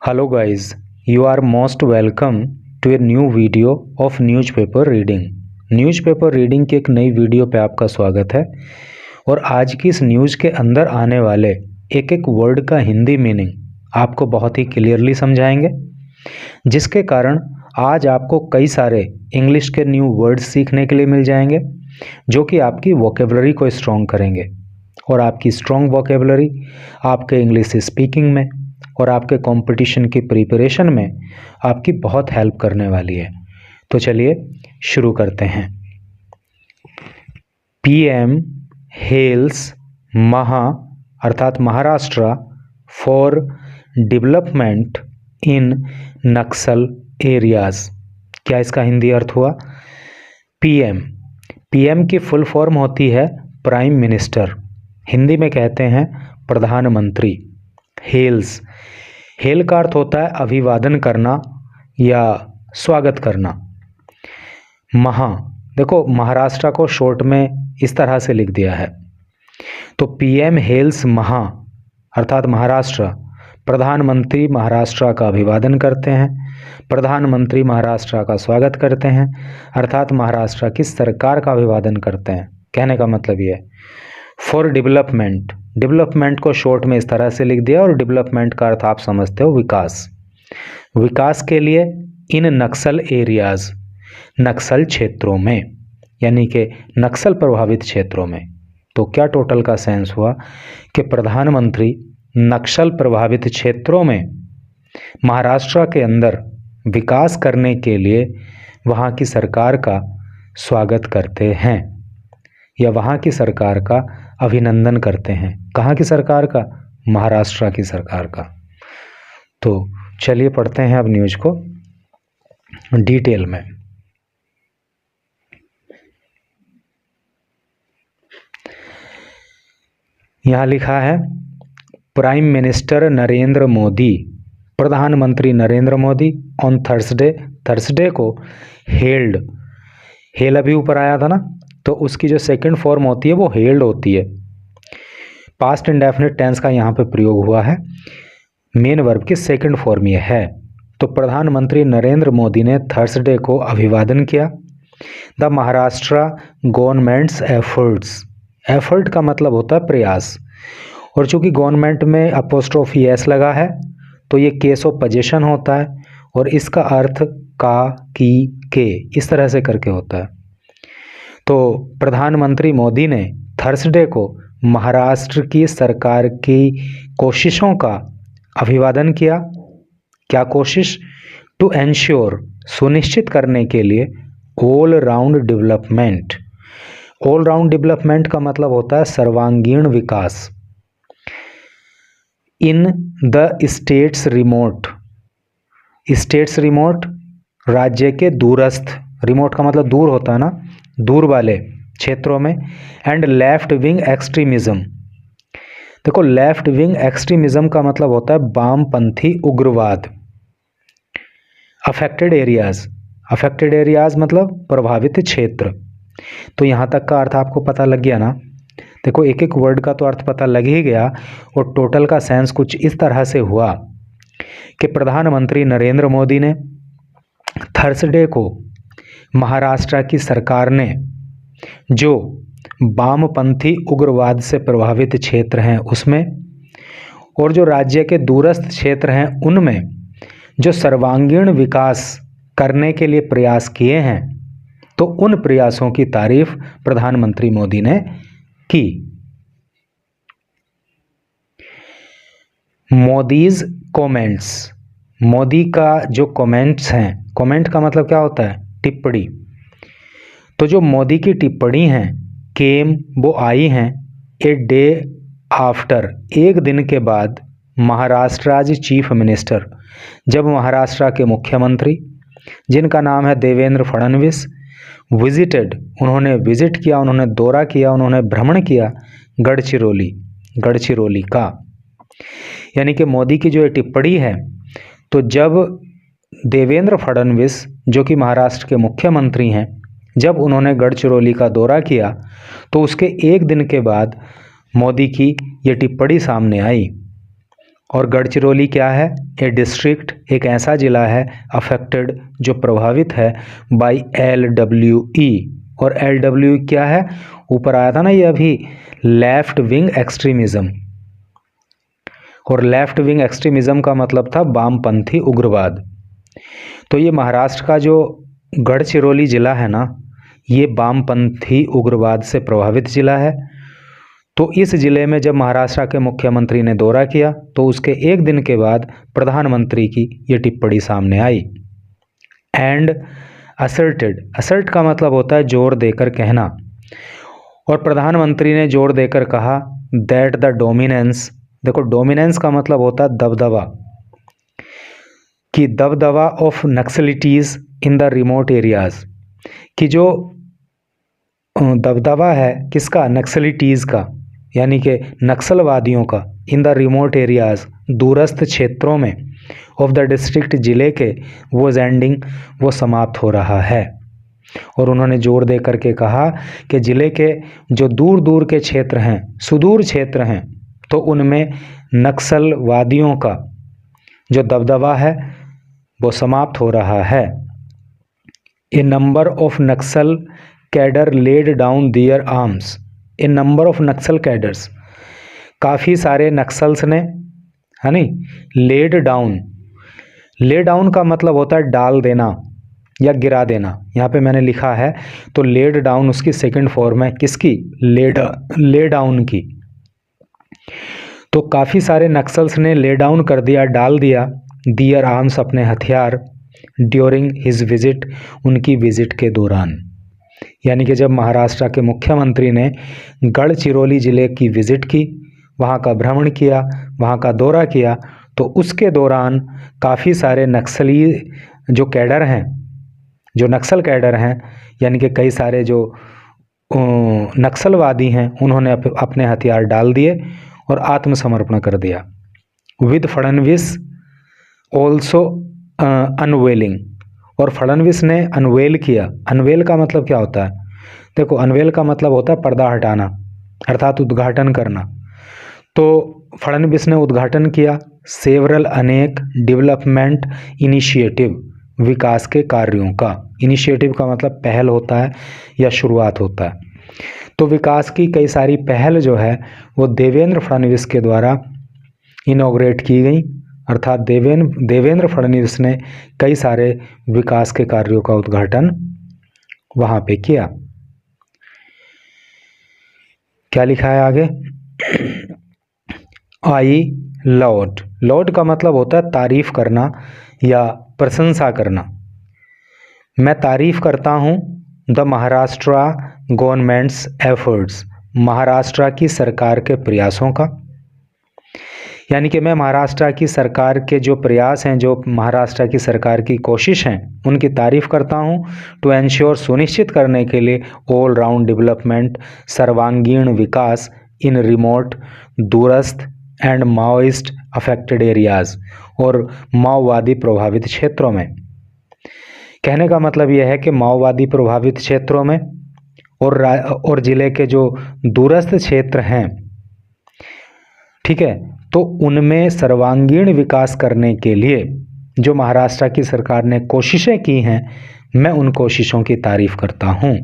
Hello guys, you are most welcome to a new video of newspaper reading. Newspaper reading की एक नई video पे आपका स्वागत है। और आज की इस न्यूज़ के अंदर आने वाले एक एक वर्ड का हिंदी मीनिंग आपको बहुत ही क्लियरली समझाएंगे, जिसके कारण आज आपको कई सारे इंग्लिश के न्यू वर्ड्स सीखने के लिए मिल जाएंगे, जो कि आपकी वोकेबलरी को स्ट्रॉन्ग करेंगे। और आपकी स्ट्रॉन्ग वोकेबलरी आपके इंग्लिश स्पीकिंग में और आपके कंपटीशन की प्रिपरेशन में आपकी बहुत हेल्प करने वाली है। तो चलिए शुरू करते हैं। पीएम हेल्स महा अर्थात Maharashtra for development in Naxal areas. क्या इसका हिंदी अर्थ हुआ? पीएम की फुल फॉर्म होती है प्राइम मिनिस्टर, हिंदी में कहते हैं प्रधानमंत्री। हेल का अर्थ होता है अभिवादन करना या स्वागत करना। देखो महाराष्ट्र को शॉर्ट में इस तरह से लिख दिया है, तो पीएम हेल्स महा अर्थात महाराष्ट्र, प्रधानमंत्री महाराष्ट्र का अभिवादन करते हैं, प्रधानमंत्री महाराष्ट्र का स्वागत करते हैं, अर्थात महाराष्ट्र की सरकार का अभिवादन करते हैं। कहने का मतलब ये है फॉर डेवलपमेंट को शॉर्ट में इस तरह से लिख दिया। और डेवलपमेंट का अर्थ आप समझते हो विकास के लिए इन नक्सल एरियाज, नक्सल क्षेत्रों में, यानी कि नक्सल प्रभावित क्षेत्रों में। तो क्या टोटल का सेंस हुआ कि प्रधानमंत्री नक्सल प्रभावित क्षेत्रों में महाराष्ट्र के अंदर विकास करने के लिए वहाँ की सरकार का स्वागत करते हैं या वहाँ की सरकार का अभिनंदन करते हैं। कहाँ की सरकार का? महाराष्ट्र की सरकार का। तो चलिए पढ़ते हैं अब न्यूज़ को डिटेल में। यहाँ लिखा है प्राइम मिनिस्टर नरेंद्र मोदी, प्रधानमंत्री नरेंद्र मोदी ऑन थर्सडे को हेल अभी ऊपर आया था ना, तो उसकी जो सेकंड फॉर्म होती है वो हेल्ड होती है। पास्ट इंडेफिनिट टेंस का यहाँ पे प्रयोग हुआ है, मेन वर्ब की सेकंड फॉर्म ये है। तो प्रधानमंत्री नरेंद्र मोदी ने थर्सडे को अभिवादन किया द महाराष्ट्र गवर्नमेंट्स एफर्ट का मतलब होता है प्रयास, और चूंकि गवर्नमेंट में अपोस्ट्रोफी एस लगा है तो ये केस ऑफ पोजीशन होता है, और इसका अर्थ का, की, के इस तरह से करके होता है। तो प्रधानमंत्री मोदी ने थर्सडे को महाराष्ट्र की सरकार की कोशिशों का अभिवादन किया। क्या कोशिश? टू एंश्योर, सुनिश्चित करने के लिए, ऑल राउंड डेवलपमेंट का मतलब होता है सर्वांगीण विकास। इन द स्टेट्स रिमोट राज्य के दूरस्थ, रिमोट का मतलब दूर होता है ना, दूर वाले क्षेत्रों में। एंड लेफ्ट विंग एक्सट्रीमिज्म, देखो लेफ्ट विंग एक्सट्रीमिज्म का मतलब होता है वामपंथी उग्रवाद। अफेक्टेड एरियाज मतलब प्रभावित क्षेत्र। तो यहाँ तक का अर्थ आपको पता लग गया ना। देखो एक एक वर्ड का तो अर्थ पता लग ही गया, और टोटल का सेंस कुछ इस तरह से हुआ कि प्रधानमंत्री नरेंद्र मोदी ने थर्सडे को महाराष्ट्र की सरकार ने जो वामपंथी उग्रवाद से प्रभावित क्षेत्र हैं उसमें, और जो राज्य के दूरस्थ क्षेत्र हैं उनमें जो सर्वांगीण विकास करने के लिए प्रयास किए हैं, तो उन प्रयासों की तारीफ प्रधानमंत्री मोदी ने की। मोदीज कमेंट्स, मोदी का जो कमेंट्स हैं, कमेंट का मतलब क्या होता है? टिप्पणी। तो जो मोदी की टिप्पणी हैं केम, वो आई हैं ए डे आफ्टर, एक दिन के बाद, महाराष्ट्र चीफ मिनिस्टर, जब महाराष्ट्र के मुख्यमंत्री जिनका नाम है देवेंद्र फडणवीस विजिटेड, उन्होंने विजिट किया, उन्होंने दौरा किया, उन्होंने भ्रमण किया गढ़चिरौली का। यानी कि मोदी की जो ये टिप्पणी है, तो जब देवेंद्र फडणवीस जो कि महाराष्ट्र के मुख्यमंत्री हैं, जब उन्होंने गढ़चिरौली का दौरा किया, तो उसके एक दिन के बाद मोदी की ये टिप्पणी सामने आई। और गढ़चिरौली क्या है? ए डिस्ट्रिक्ट, एक ऐसा ज़िला है अफेक्टेड, जो प्रभावित है बाई LWE। और LWE क्या है? ऊपर आया था ना ये अभी, लेफ्ट विंग एक्सट्रीमिज़म। और लेफ्ट विंग एक्सट्रीमिज़म का मतलब था वामपंथी उग्रवाद। तो ये महाराष्ट्र का जो गढ़चिरौली ज़िला है ना, ये वामपंथी उग्रवाद से प्रभावित ज़िला है। तो इस ज़िले में जब महाराष्ट्र के मुख्यमंत्री ने दौरा किया तो उसके एक दिन के बाद प्रधानमंत्री की ये टिप्पणी सामने आई। एंड असर्टेड, असर्ट का मतलब होता है जोर देकर कहना, और प्रधानमंत्री ने जोर देकर कहा दैट द डोमिनेंस, देखो डोमिनेंस का मतलब होता है दबदबा, कि दबदबा of Naxalites in the remote areas, कि जो दबदबा है किसका? नक्सलिटीज़ का, यानी कि नक्सलवादियों का, इन द रिमोट एरियाज़, दूरस्थ क्षेत्रों में, ऑफ द डिस्ट्रिक्ट, ज़िले के, वो एंडिंग, वो समाप्त हो रहा है। और उन्होंने जोर दे करके कहा कि ज़िले के जो दूर दूर के क्षेत्र हैं, सुदूर क्षेत्र हैं, तो उनमें नक्सलवादियों का जो दबदबा है वो समाप्त हो रहा है। A number of Naxal cadre laid down their arms, a number of Naxal cadres, काफ़ी सारे नक्सल्स ने, है नी, लेड डाउन, ले डाउन का मतलब होता है डाल देना या गिरा देना, यहाँ पे मैंने लिखा है, तो लेड डाउन उसकी सेकंड फॉर्म है, किसकी? ले डाउन की। तो काफ़ी सारे नक्सल्स ने ले डाउन कर दिया, डाल दिया, दियर आर्म्स, अपने हथियार, ड्यूरिंग हिज विजिट, उनकी विजिट के दौरान। यानी कि जब महाराष्ट्र के मुख्यमंत्री ने गढ़चिरौली ज़िले की विजिट की, वहाँ का भ्रमण किया, वहाँ का दौरा किया, तो उसके दौरान काफ़ी सारे नक्सली जो कैडर हैं, जो नक्सल कैडर हैं, यानी कि कई सारे जो नक्सलवादी हैं, उन्होंने अपने हथियार डाल दिए और आत्मसमर्पण कर दिया। विद फडणवीस ऑल्सो अनवेलिंग, और फडणवीस ने अनवेल किया। अनवेल का मतलब क्या होता है? देखो अनवेल का मतलब होता है पर्दा हटाना, अर्थात उद्घाटन करना। तो फडणवीस ने उद्घाटन किया सेवरल, अनेक, डेवलपमेंट इनिशिएटिव, विकास के कार्यों का। इनिशिएटिव का मतलब पहल होता है या शुरुआत होता है। तो विकास की कई सारी पहल जो है वो देवेंद्र फडणवीस के द्वारा इनॉग्रेट की गई, अर्थात देवेंद्र फडणवीस ने कई सारे विकास के कार्यों का उद्घाटन वहाँ पे किया। क्या लिखा है आगे? आई लॉर्ड, लॉर्ड का मतलब होता है तारीफ करना या प्रशंसा करना। मैं तारीफ करता हूँ the Maharashtra governments efforts, Maharashtra की सरकार के प्रयासों का। यानी कि मैं महाराष्ट्र की सरकार के जो प्रयास हैं, जो महाराष्ट्र की सरकार की कोशिश हैं, उनकी तारीफ करता हूँ। टू एंश्योर, सुनिश्चित करने के लिए, ऑल राउंड डेवलपमेंट, सर्वांगीण विकास, इन रिमोट, दूरस्थ, एंड माओइस्ट अफेक्टेड एरियाज़, और माओवादी प्रभावित क्षेत्रों में। कहने का मतलब यह है कि माओवादी प्रभावित क्षेत्रों में और ज़िले के जो दूरस्थ क्षेत्र हैं, ठीक है, तो उनमें सर्वांगीण विकास करने के लिए जो महाराष्ट्र की सरकार ने कोशिशें की हैं, मैं उन कोशिशों की तारीफ करता हूँ।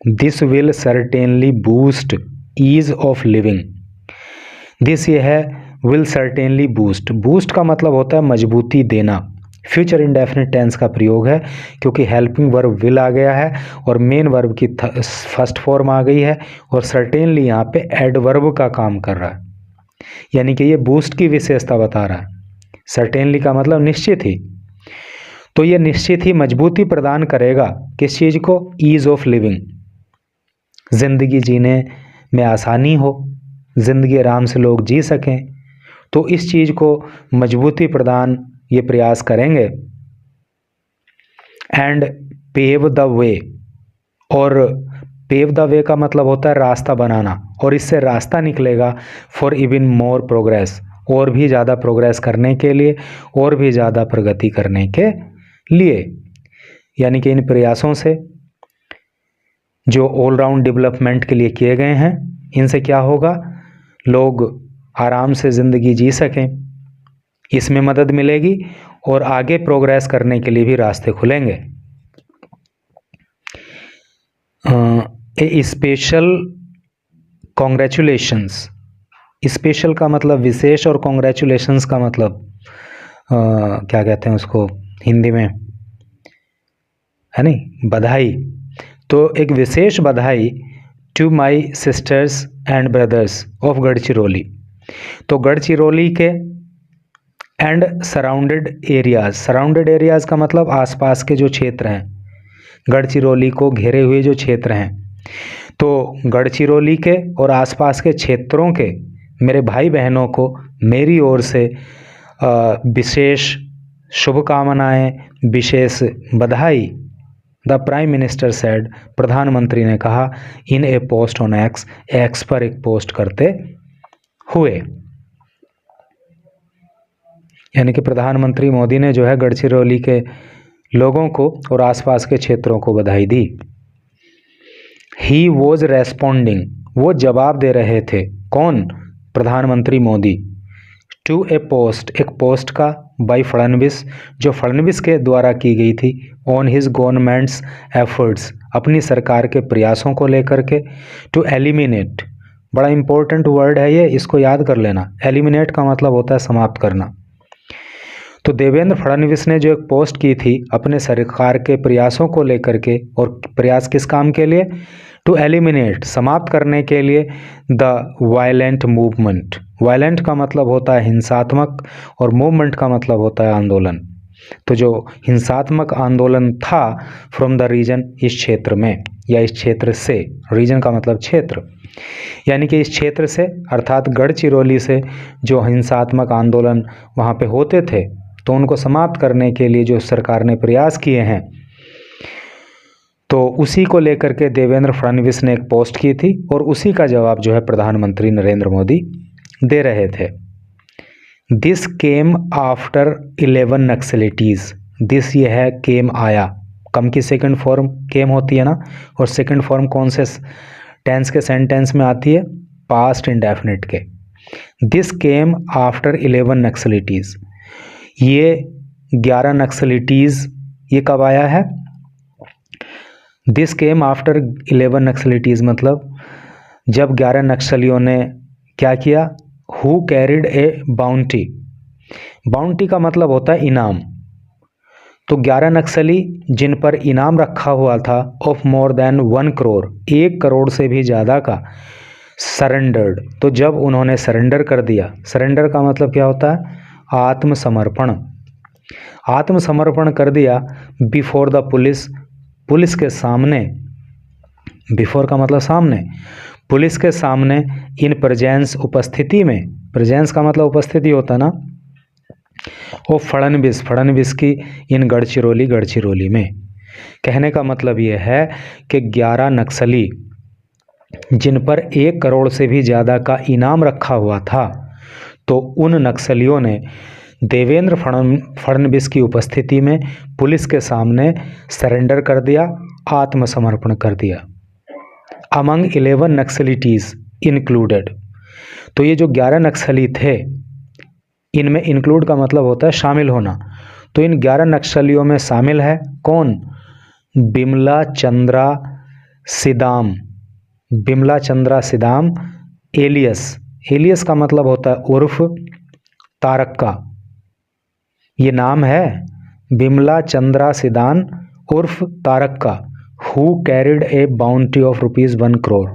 This will certainly boost ease of living, this ये है विल सर्टेनली बूस्ट, बूस्ट का मतलब होता है मजबूती देना। फ्यूचर इंडेफिनिट टेंस का प्रयोग है क्योंकि हेल्पिंग वर्ब विल आ गया है और मेन वर्ब की फर्स्ट फॉर्म आ गई है, और सर्टेनली यहाँ पे एडवर्ब का काम कर रहा है, यानी कि ये बूस्ट की विशेषता बता रहा है। सर्टेनली का मतलब निश्चित ही, तो ये निश्चित ही मजबूती प्रदान करेगा किस चीज़ को? ईज ऑफ लिविंग, जिंदगी जीने में आसानी हो, जिंदगी आराम से लोग जी सकें, तो इस चीज़ को मजबूती प्रदान ये प्रयास करेंगे। एंड पेव द वे, और पेव द वे का मतलब होता है रास्ता बनाना, और इससे रास्ता निकलेगा फॉर इवन मोर प्रोग्रेस, और भी ज़्यादा प्रोग्रेस करने के लिए, और भी ज़्यादा प्रगति करने के लिए। यानी कि इन प्रयासों से जो ऑल राउंड डेवलपमेंट के लिए किए गए हैं, इनसे क्या होगा? लोग आराम से ज़िंदगी जी सकें, इसमें मदद मिलेगी और आगे प्रोग्रेस करने के लिए भी रास्ते खुलेंगे। ए स्पेशल कॉन्ग्रेचुलेशंस, स्पेशल का मतलब विशेष और कॉन्ग्रेचुलेशंस का मतलब क्या कहते हैं उसको हिंदी में, है नहीं, बधाई। तो एक विशेष बधाई to my sisters and brothers of Gadchiroli. तो गढ़चिरौली के and surrounded areas, surrounded areas का मतलब आसपास के जो क्षेत्र हैं, गढ़चिरौली को घेरे हुए जो क्षेत्र हैं, तो गढ़चिरौली के और आसपास के क्षेत्रों के मेरे भाई बहनों को मेरी ओर से विशेष शुभकामनाएं, विशेष बधाई। द प्राइम मिनिस्टर सेड, प्रधानमंत्री ने कहा, इन ए पोस्ट ऑन एक्स, एक्स पर एक पोस्ट करते हुए। यानी कि प्रधानमंत्री मोदी ने जो है गढ़चिरौली के लोगों को और आसपास के क्षेत्रों को बधाई दी। ही वॉज रेस्पॉन्डिंग, वो जवाब दे रहे थे, कौन? प्रधानमंत्री मोदी। टू ए पोस्ट, एक पोस्ट का, बाई फडणवीस, जो फडणवीस के द्वारा की गई थी, ऑन हिज गवर्नमेंट्स एफर्ट्स, अपनी सरकार के प्रयासों को लेकर के। टू एलिमिनेट, बड़ा इंपॉर्टेंट वर्ड है ये, इसको याद कर लेना। एलिमिनेट का मतलब होता है समाप्त करना। तो देवेंद्र फडणवीस ने जो एक पोस्ट की थी अपने सरकार के प्रयासों को लेकर के, और प्रयास किस काम के लिए? टू एलिमिनेट, समाप्त करने के लिए, द वायलेंट मूवमेंट। वायलेंट का मतलब होता है हिंसात्मक और मूवमेंट का मतलब होता है आंदोलन। तो जो हिंसात्मक आंदोलन था फ्रॉम द रीजन, इस क्षेत्र में या इस क्षेत्र से, रीजन का मतलब क्षेत्र, यानी कि इस क्षेत्र से अर्थात गढ़चिरौली से जो हिंसात्मक आंदोलन वहाँ पे होते थे, तो उनको समाप्त करने के लिए जो सरकार ने प्रयास किए हैं, तो उसी को लेकर के देवेंद्र फडणवीस ने एक पोस्ट की थी, और उसी का जवाब जो है प्रधानमंत्री नरेंद्र मोदी दे रहे थे। दिस केम आफ्टर 11 नक्सलिटीज़, दिस ये है केम आया, कम की सेकंड फॉर्म केम होती है ना, और सेकंड फॉर्म कौन से टेंस के सेंटेंस में आती है? पास्ट इंडेफिनिट के। दिस केम आफ्टर 11 नक्सलिटीज़, ये 11 नक्सलिटीज़ ये कब आया है? दिस केम आफ्टर 11 नक्सलिटीज़ मतलब जब 11 नक्सलियों ने क्या किया? Who carried a bounty, bounty का मतलब होता है इनाम। तो 11 नक्सली जिन पर इनाम रखा हुआ था of more than 1 crore, 1 crore से भी ज़्यादा का, सरेंडर्ड। तो जब उन्होंने सरेंडर कर दिया, सरेंडर का मतलब क्या होता है? आत्मसमर्पण, आत्मसमर्पण कर दिया बिफोर द पुलिस, पुलिस के सामने, बिफोर का मतलब सामने, पुलिस के सामने, इन प्रेजेंस उपस्थिति में, प्रेजेंस का मतलब उपस्थिति होता है ना, वो फडणवीस, फडणवीस की इन गढ़चिरौली, गढ़चिरौली में। कहने का मतलब ये है कि 11 नक्सली जिन पर 1 करोड़ से भी ज़्यादा का इनाम रखा हुआ था, तो उन नक्सलियों ने देवेंद्र फडणवीस की उपस्थिति में पुलिस के सामने सरेंडर कर दिया, आत्मसमर्पण कर दिया। अमंग 11 नक्सलिटीज़ इंक्लूडेड, तो ये जो 11 नक्सली थे, इनमें इंक्लूड का मतलब होता है शामिल होना। तो इन 11 नक्सलियों में शामिल है कौन? बिमला चंद्रा सिदाम, बिमला चंद्रा सिदाम एलियस, एलियस का मतलब होता है उर्फ तारक्का, ये नाम है बिमला चंद्रा सिदान उर्फ Tarakka, who carried a bounty of ₹1 crore,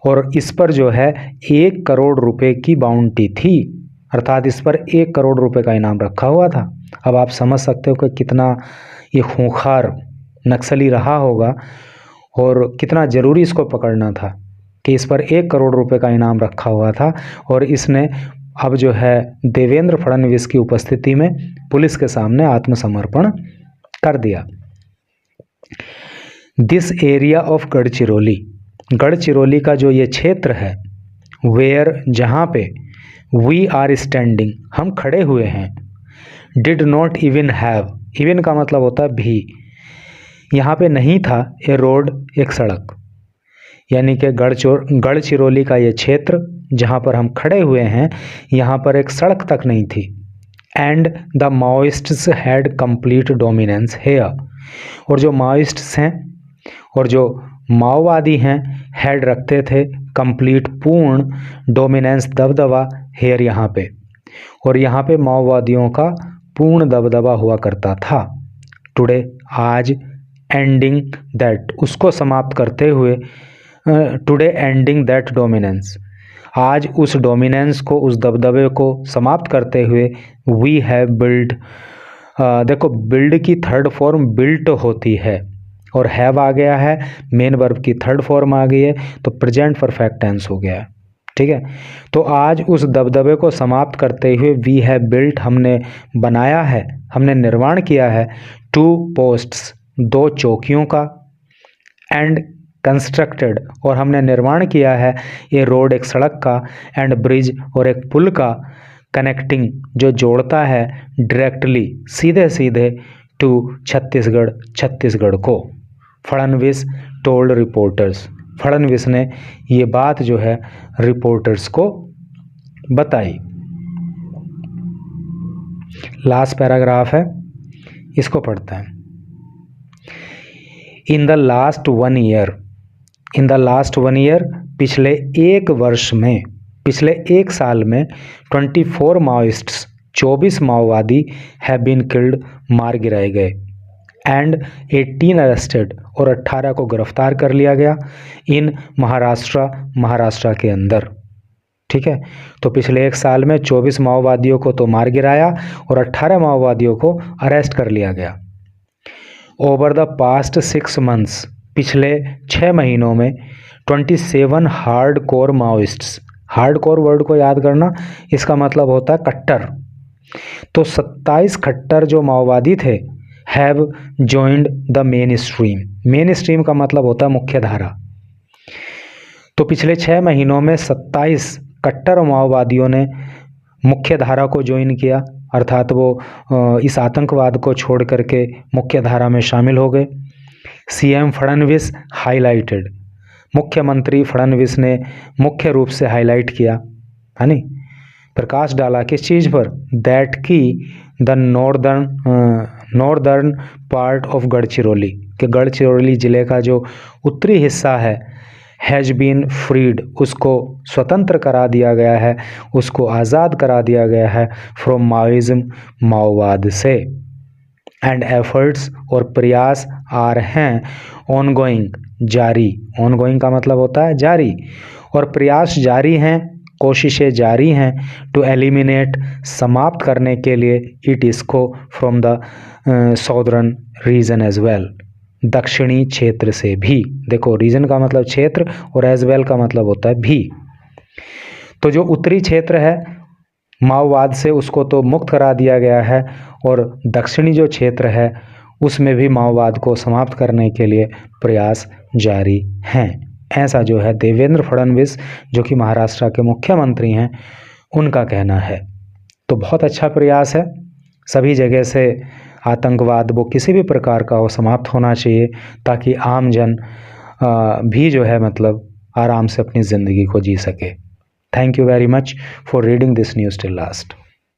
और इस पर जो है 1 करोड़ रुपए की बाउंटी थी, अर्थात इस पर 1 करोड़ रुपए का इनाम रखा हुआ था। अब आप समझ सकते हो कि कितना ये खूंखार नक्सली रहा होगा और कितना ज़रूरी इसको पकड़ना था कि इस पर 1 करोड़ रुपए का इनाम रखा हुआ था, और इसने अब जो है देवेंद्र फडणवीस की उपस्थिति में पुलिस के सामने आत्मसमर्पण कर दिया। This area of Gadchiroli, Gadchiroli का जो ये क्षेत्र है, वेयर जहाँ पे, वी आर स्टैंडिंग हम खड़े हुए हैं, did not even have, even का मतलब होता है भी, यहाँ पे नहीं था, ए रोड एक सड़क, यानी कि गढ़चिरौली का ये क्षेत्र जहाँ पर हम खड़े हुए हैं यहाँ पर एक सड़क तक नहीं थी। And the Maoists had complete dominance here, और जो माओइस्ट्स हैं और जो माओवादी हैं हैड रखते थे कंप्लीट पूर्ण डोमिनेंस दबदबा हेयर यहाँ पे, और यहाँ पे माओवादियों का पूर्ण दबदबा हुआ करता था। टुडे आज, एंडिंग दैट उसको समाप्त करते हुए, टुडे एंडिंग दैट डोमिनेंस आज उस डोमिनेंस को, उस दबदबे को समाप्त करते हुए वी हैव बिल्ड, देखो बिल्ड की थर्ड फॉर्म बिल्ट होती है और हैव आ गया है, मेन वर्ब की थर्ड फॉर्म आ गई है, तो प्रेजेंट परफेक्ट टेंस हो गया है। ठीक है, तो आज उस दबदबे को समाप्त करते हुए वी हैव बिल्ट हमने बनाया है, हमने निर्माण किया है 2 पोस्ट्स 2 चौकियों का, एंड कंस्ट्रक्टेड और हमने निर्माण किया है ये रोड एक सड़क का, एंड ब्रिज और एक पुल का, कनेक्टिंग जो जोड़ता है डायरेक्टली सीधे सीधे टू छत्तीसगढ़ को। फडणवीस टोल्ड रिपोर्टर्स, फडणवीस ने ये बात जो है रिपोर्टर्स को बताई। लास्ट पैराग्राफ है, इसको पढ़ते हैं। In the last 1 year, in the last 1 year पिछले 1 वर्ष में, पिछले 1 साल में 24 माओइस्ट्स 24 माओवादी हैव बीन किल्ड मार गिराए गए, एंड 18 अरेस्टेड और 18 को गिरफ्तार कर लिया गया इन महाराष्ट्र के अंदर। ठीक है, तो पिछले 1 साल में 24 माओवादियों को तो मार गिराया और 18 माओवादियों को अरेस्ट कर लिया गया। ओवर द पास्ट 6 मंथ्स, पिछले 6 महीनों में 27 hard core Maoists, hard core word को याद करना, इसका मतलब होता है कट्टर, तो 27 कट्टर जो माओवादी थे have joined the main stream, main stream का मतलब होता है मुख्य धारा। तो पिछले 6 महीनों में 27 कट्टर माओवादियों ने मुख्य धारा को ज्वाइन किया, अर्थात वो इस आतंकवाद को छोड़ करके मुख्य धारा में शामिल हो गए। सीएम फडणवीस हाईलाइटेड, मुख्यमंत्री फडणवीस ने मुख्य रूप से हाईलाइट किया, है नी, प्रकाश डाला किस चीज़ पर, दैट की the northern part of Gadchiroli, कि गढ़चिरौली ज़िले का जो उत्तरी हिस्सा है हैज़ बीन फ्रीड, उसको स्वतंत्र करा दिया गया है, उसको आज़ाद करा दिया गया है फ्रॉम माओइज्म, माओवाद से। एंड एफर्ट्स और प्रयास आर हैं ऑनगोइंग, जारी, ऑनगोइंग का मतलब होता है जारी, और प्रयास जारी हैं, कोशिशें जारी हैं टू एलिमिनेट, समाप्त करने के लिए इट इसको from the southern region as well, दक्षिणी क्षेत्र से भी। देखो रीजन का मतलब क्षेत्र और एज वेल का मतलब होता है भी। तो जो उत्तरी क्षेत्र है माओवाद से उसको तो मुक्त करा दिया गया है, और दक्षिणी जो क्षेत्र है उसमें भी माओवाद को समाप्त करने के लिए प्रयास जारी हैं। ऐसा जो है देवेंद्र फडणवीस जो कि महाराष्ट्र के मुख्यमंत्री हैं उनका कहना है। तो बहुत अच्छा प्रयास है, सभी जगह से आतंकवाद वो किसी भी प्रकार का हो समाप्त होना चाहिए, ताकि आम जन भी जो है मतलब आराम से अपनी ज़िंदगी को जी सके। Thank you very much for reading this news till last.